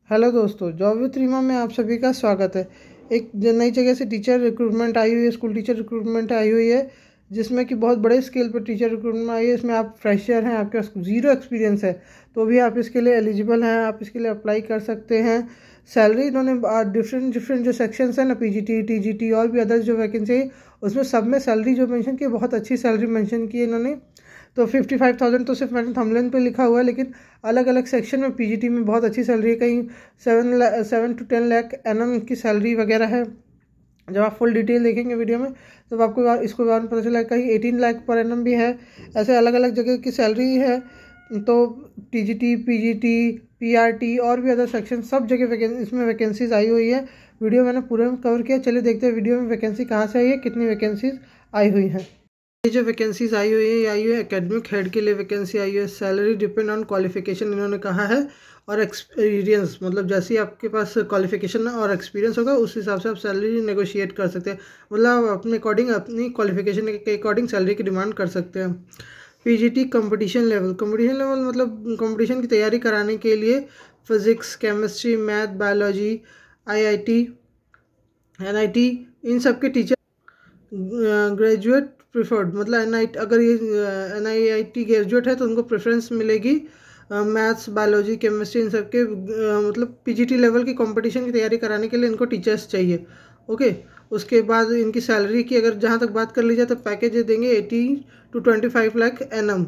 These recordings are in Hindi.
हेलो दोस्तों, जॉब विथ रीमा में आप सभी का स्वागत है। एक नई जगह से टीचर रिक्रूटमेंट आई हुई है, स्कूल टीचर रिक्रूटमेंट आई हुई है, जिसमें कि बहुत बड़े स्केल पर टीचर रिक्रूटमेंट आई है। इसमें आप फ्रेशर हैं, आपके पास ज़ीरो एक्सपीरियंस है, तो भी आप इसके लिए एलिजिबल हैं, आप इसके लिए अप्लाई कर सकते हैं। सैलरी इन्होंने डिफरेंट डिफरेंट जो सेक्शंस हैं ना, पीजीटी, टीजीटी और भी अदर्स जो वैकेंसी है, उसमें सब में सैलरी जो मेंशन की बहुत अच्छी सैलरी मेंशन की है इन्होंने। तो 55,000 तो सिर्फ मैंने थंबनेल पे लिखा हुआ है, लेकिन अलग अलग सेक्शन में पीजीटी में बहुत अच्छी सैलरी है। कहीं 7 to 10 लाख एनम की सैलरी वगैरह है। जब आप फुल डिटेल देखेंगे वीडियो में तब आपको इसको बारे में पता चला। कहीं 18 लाख पर एनम भी है। ऐसे अलग अलग जगह की सैलरी है। तो टीजीटी, पीजीटी, पीआरटी और भी अदर सेक्शन सब जगह इसमें वैकेंसीज आई हुई है। वीडियो मैंने पूरे में कवर किया। चलिए देखते हैं वीडियो में वैकेंसी कहाँ से आई है, कितनी वैकेंसीज आई हुई हैं। ये जो वैकेंसीज आई हुई है, ये आई हुई है एकेडमिक हेड के लिए वैकेंसी आई है। सैलरी डिपेंड ऑन क्वालिफिकेशन इन्होंने कहा है, और एक्सपीरियंस, मतलब जैसे ही आपके पास क्वालिफिकेशन और एक्सपीरियंस होगा उस हिसाब से आप सैलरी नेगोशिएट कर सकते हैं। मतलब अपने अकॉर्डिंग, अपनी क्वालिफिकेशन के अकॉर्डिंग सैलरी की डिमांड कर सकते हैं। पीजीटी कंपटीशन लेवल मतलब कंपटीशन की तैयारी कराने के लिए physics, chemistry, math, biology, IIT, NIT, इन सब के टीचर ग्रेजुएट प्रिफर्ड, मतलब अगर ये NIIT ग्रेजुएट है तो उनको प्रेफरेंस मिलेगी। मैथ्स, बायोलॉजी, केमिस्ट्री, इन सब के मतलब पीजीटी लेवल की कंपटीशन की तैयारी कराने के लिए इनको टीचर्स चाहिए। ओके, उसके बाद इनकी सैलरी की अगर जहाँ तक बात कर ली जाए तो पैकेज देंगे 18 to 25 lakh annum.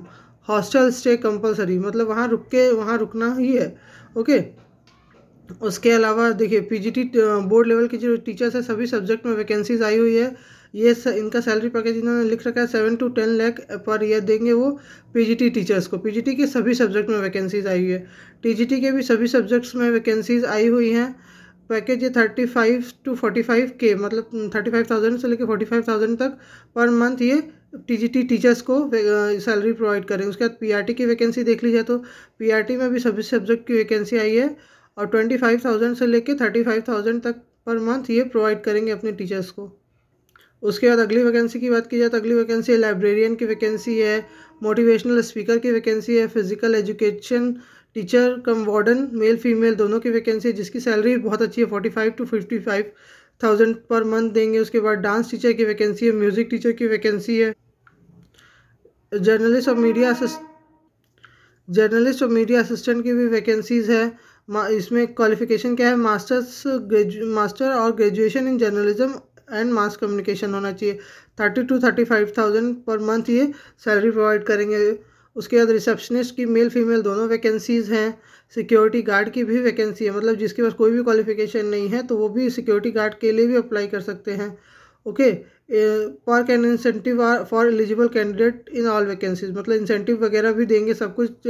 Hostel stay compulsory, मतलब वहाँ रुकना ही है। ओके, उसके अलावा देखिए पीजीटी बोर्ड लेवल के जो टीचर्स है सभी सब्जेक्ट में वैकेंसीज आई हुई है। इनका सैलरी पैकेज इन्होंने लिख रखा है 7 to 10 लाख पर ईयर देंगे वो पीजीटी टीचर्स को। पीजीटी के सभी सब्जेक्ट में वैकेंसीज आई हुई है। टीजीटी के भी सभी सब्जेक्ट्स में वैकेंसीज आई हुई हैं। पैकेज है 35 to 45K, मतलब 35,000 से लेकर 45,000 तक पर मंथ ये टीजीटी टीचर्स को सैलरी प्रोवाइड करेंगे। उसके बाद पीआरटी की वैकेंसी देख ली जाए तो पीआरटी में भी सभी सब्जेक्ट की वैकेंसी आई है, और 25,000 से लेकर 35,000 तक पर मंथ ये प्रोवाइड करेंगे अपने टीचर्स को। उसके बाद अगली वैकेंसी की बात की जाए तो अगली वैकेंसी है लाइब्रेरियन की वैकेंसी है, मोटिवेशनल स्पीकर की वैकेंसी है, फिजिकल एजुकेशन टीचर कम वार्डन, मेल फीमेल दोनों की वैकेंसी है, जिसकी सैलरी बहुत अच्छी है, 45 to 55,000 पर मंथ देंगे। उसके बाद डांस टीचर की वैकेंसी है, म्यूज़िक टीचर की वैकेंसी है, जर्नलिस्ट और मीडिया असिस्टेंट की भी वैकेंसीज़ है। इसमें क्वालिफिकेशन क्या है, मास्टर और graduation in journalism and mass communication होना चाहिए। 30 to 35,000 पर मंथ ये सैलरी प्रोवाइड करेंगे। उसके बाद रिसेप्शनिस्ट की मेल फीमेल दोनों वैकेंसीज़ हैं। सिक्योरिटी गार्ड की भी वैकेंसी है, मतलब जिसके पास कोई भी क्वालिफिकेशन नहीं है तो वो भी सिक्योरिटी गार्ड के लिए भी अप्लाई कर सकते हैं। ओके, पर can incentive for eligible candidate in all vacancies, मतलब इंसेंटिव वगैरह भी देंगे, सब कुछ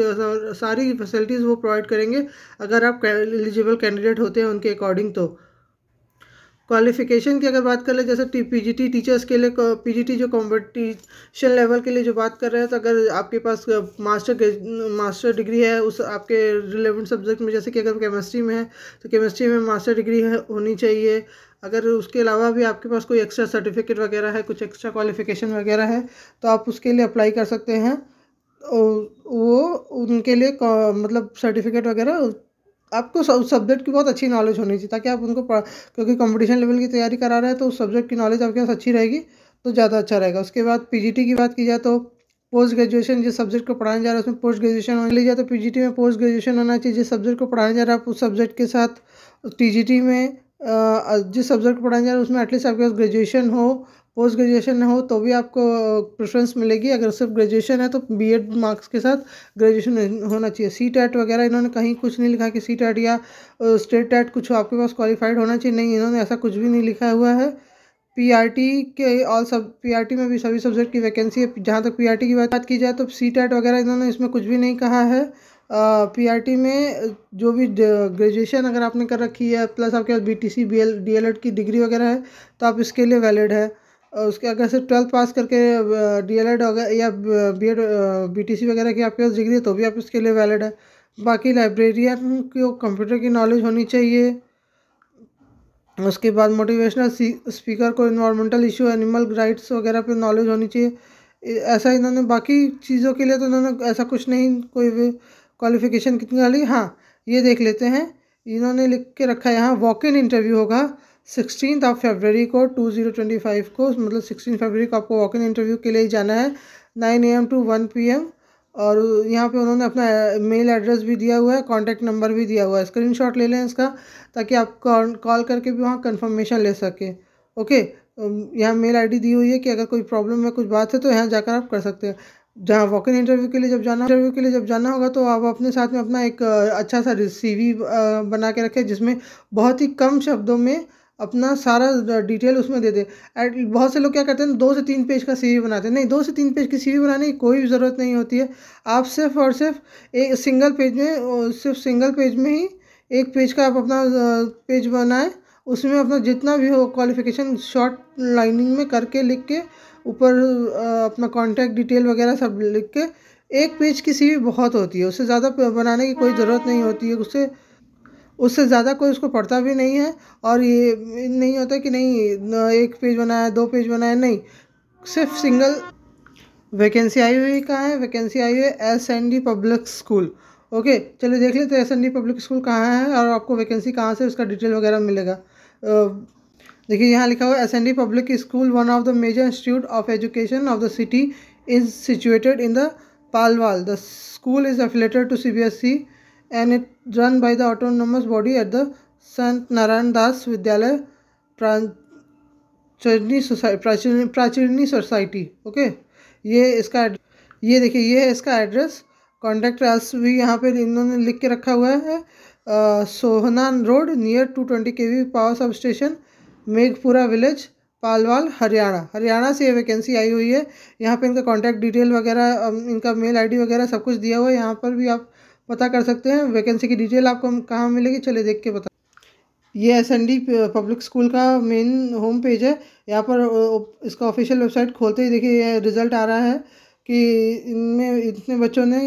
सारी फैसिलिटीज़ वो प्रोवाइड करेंगे अगर आप एलिजिबल कैंडिडेट होते हैं उनके अकॉर्डिंग। तो क्वालिफिकेशन की अगर बात कर ले, जैसे पीजीटी टीचर्स के लिए पीजीटी जो कंपटीशन लेवल के लिए जो बात कर रहे हैं, तो अगर आपके पास मास्टर डिग्री है उस आपके रिलेवेंट सब्जेक्ट में, जैसे कि अगर केमिस्ट्री में है तो केमिस्ट्री में मास्टर डिग्री होनी चाहिए। अगर उसके अलावा भी आपके पास कोई एक्स्ट्रा सर्टिफिकेट वगैरह है, कुछ एक्स्ट्रा क्वालिफिकेशन वगैरह है, तो आप उसके लिए अप्लाई कर सकते हैं। वो उनके लिए मतलब सर्टिफिकेट वगैरह आपको उस सब्जेक्ट की बहुत अच्छी नॉलेज होनी चाहिए, ताकि आप उनको क्योंकि कंपटीशन लेवल की तैयारी करा रहे हैं तो उस सब्जेक्ट की नॉलेज आपके पास अच्छी रहेगी तो ज़्यादा अच्छा रहेगा। उसके बाद पीजीटी की बात की जाए तो पोस्ट ग्रेजुएशन जिस सब्जेक्ट को पढ़ाया जा रहा है उसमें पोस्ट ग्रेजुएशन होने लीजिए, तो पीजीटी में पोस्ट ग्रेजुएशन होना चाहिए। जिस सब्जेक्ट को पढ़ाया जा रहा है आप उस सब्जेक्ट के साथ टीजीटी में जिस सब्जेक्ट को पढ़ाया जा रहा है उसमें एटलीस्ट आपके पास ग्रेजुएशन हो, पोस्ट ग्रेजुएशन हो तो भी आपको प्रेफरेंस मिलेगी। अगर सिर्फ ग्रेजुएशन है तो बीएड मार्क्स के साथ ग्रेजुएशन होना चाहिए। सीटेट वगैरह इन्होंने कहीं कुछ नहीं लिखा कि सीटेट या स्टेट टेट कुछ आपके पास क्वालिफाइड होना चाहिए, नहीं, इन्होंने ऐसा कुछ भी नहीं लिखा हुआ है। पीआरटी के पीआरटी में भी सभी सब्जेक्ट की वैकेंसी है। जहाँ तक पीआरटी की बात की जाए तो सीटेट वगैरह इन्होंने इसमें कुछ भी नहीं कहा है। पीआरटी में जो भी ग्रेजुएशन अगर आपने कर रखी है प्लस आपके पास बीटीसी डीएलएड की डिग्री वगैरह है तो आप इसके लिए वैलिड है। उसके अगर सिर्फ 12th पास करके डीएलएड वगैरह या बीएड बीटीसी वगैरह की आपके पास डिग्री है तो भी आप इसके लिए वैलिड है। बाकी लाइब्रेरियन को कंप्यूटर की नॉलेज होनी चाहिए। उसके बाद मोटिवेशनल स्पीकर को इन्वायरमेंटल इशू, एनिमल राइट्स वगैरह पे नॉलेज होनी चाहिए। ऐसा इन्होंने बाकी चीज़ों के लिए तो इन्होंने ऐसा कुछ नहीं कोई भी क्वालिफिकेशन कितनी डाली। हाँ, ये देख लेते हैं इन्होंने लिख के रखा है यहाँ वॉक इन इंटरव्यू होगा 16 फरवरी को 2025 को, मतलब 16 फरवरी को आपको वॉक इन इंटरव्यू के लिए जाना है 9 AM to 1 PM। और यहाँ पे उन्होंने अपना मेल एड्रेस भी दिया हुआ है, कॉन्टैक्ट नंबर भी दिया हुआ है। स्क्रीनशॉट ले लें इसका, ताकि आप कॉल करके भी वहाँ कंफर्मेशन ले सकें। ओके, यहाँ मेल आईडी दी हुई है कि अगर कोई प्रॉब्लम है, कुछ बात है, तो यहाँ जाकर आप कर सकते हैं। जहाँ वॉक इन इंटरव्यू के लिए जब जाना होगा तो आप अपने साथ में अपना एक अच्छा सा CV बना के रखें, जिसमें बहुत ही कम शब्दों में अपना सारा डिटेल उसमें दे दे। बहुत से लोग क्या करते हैं, 2 से 3 पेज का CV बनाते हैं। नहीं, 2 से 3 पेज की CV बनाने की कोई भी ज़रूरत नहीं होती है। आप सिर्फ और सिर्फ एक सिंगल पेज में ही एक पेज का आप अपना पेज बनाएं, उसमें अपना जितना भी हो क्वालिफ़िकेशन शॉर्ट लाइनिंग में करके लिख के ऊपर अपना कॉन्टैक्ट डिटेल वगैरह सब लिख के, एक पेज की CV बहुत होती है, उससे ज़्यादा बनाने की कोई ज़रूरत नहीं होती है। उससे ज़्यादा कोई उसको पढ़ता भी नहीं है। और ये नहीं होता कि नहीं 1 पेज बनाया, 2 पेज बनाया, नहीं, सिर्फ सिंगल। वैकेंसी आई हुई कहाँ है? वैकेंसी आई हुई है SND पब्लिक स्कूल। ओके, चलिए देख लेते हैं SND पब्लिक स्कूल कहाँ है और आपको वैकेंसी कहाँ से उसका डिटेल वगैरह मिलेगा। देखिए यहाँ लिखा हुआ है SND public school, one of the major institute of education of the city, is situated in the Palwal. The school is affiliated to CBSE and it run by the autonomous body at the Sant Narayan Das Vidyalaya प्राचीनी सोसाइटी। ओके, ये देखिए, ये है इसका एड्रेस। कॉन्टैक्ट अस भी यहाँ पे इन्होंने लिख के रखा हुआ है। Sohna road near 220 kV power sub station, Meghpura village, Palwal, Haryana से ये वैकेंसी आई हुई है। यहाँ पे इनका कॉन्टैक्ट डिटेल वगैरह, इनका मेल ID वगैरह सब कुछ दिया हुआ है। यहाँ पर भी आप पता कर सकते हैं। वैकेंसी की डिटेल आपको कहाँ मिलेगी, चलिए देख के बता। ये SND पब्लिक स्कूल का मेन होम पेज है। यहाँ पर इसका ऑफिशियल वेबसाइट खोलते ही देखिए ये रिज़ल्ट आ रहा है कि इनमें इतने बच्चों ने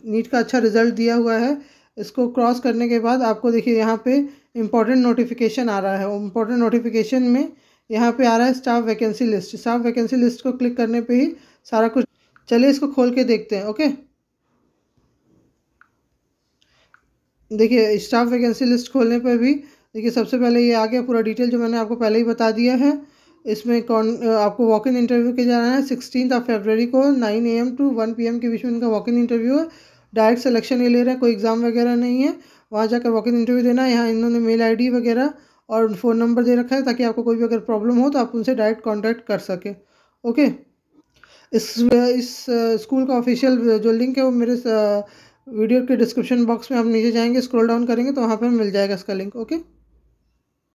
नीट का अच्छा रिज़ल्ट दिया हुआ है। इसको क्रॉस करने के बाद आपको देखिए यहाँ पे इम्पोर्टेंट नोटिफिकेशन आ रहा है। इम्पोर्टेंट नोटिफिकेशन में यहाँ पे आ रहा है staff vacancy list. Staff vacancy list को क्लिक करने पे ही सारा कुछ, चलिए इसको खोल के देखते हैं। ओके, देखिए स्टाफ वैकेंसी लिस्ट खोलने पर भी देखिए सबसे पहले ये आ गया पूरा डिटेल जो मैंने आपको पहले ही बता दिया है। इसमें आपको वॉक इन इंटरव्यू के जाना है 16 फरवरी को 9 AM to 1 PM के बीच में इनका वॉक इन इंटरव्यू है। डायरेक्ट सिलेक्शन ये ले रहा है, कोई एग्ज़ाम वगैरह नहीं है। वहाँ जाकर वॉक इन इंटरव्यू देना है। यहाँ इन्होंने मेल ID वगैरह और फ़ोन नंबर दे रखा है, ताकि आपको कोई भी अगर प्रॉब्लम हो तो आप उनसे डायरेक्ट कॉन्टैक्ट कर सकें। ओके, इस स्कूल का ऑफिशियल जो लिंक है वो मेरे वीडियो के डिस्क्रिप्शन बॉक्स में आप नीचे जाएंगे, स्क्रॉल डाउन करेंगे तो वहाँ पर मिल जाएगा इसका लिंक। ओके।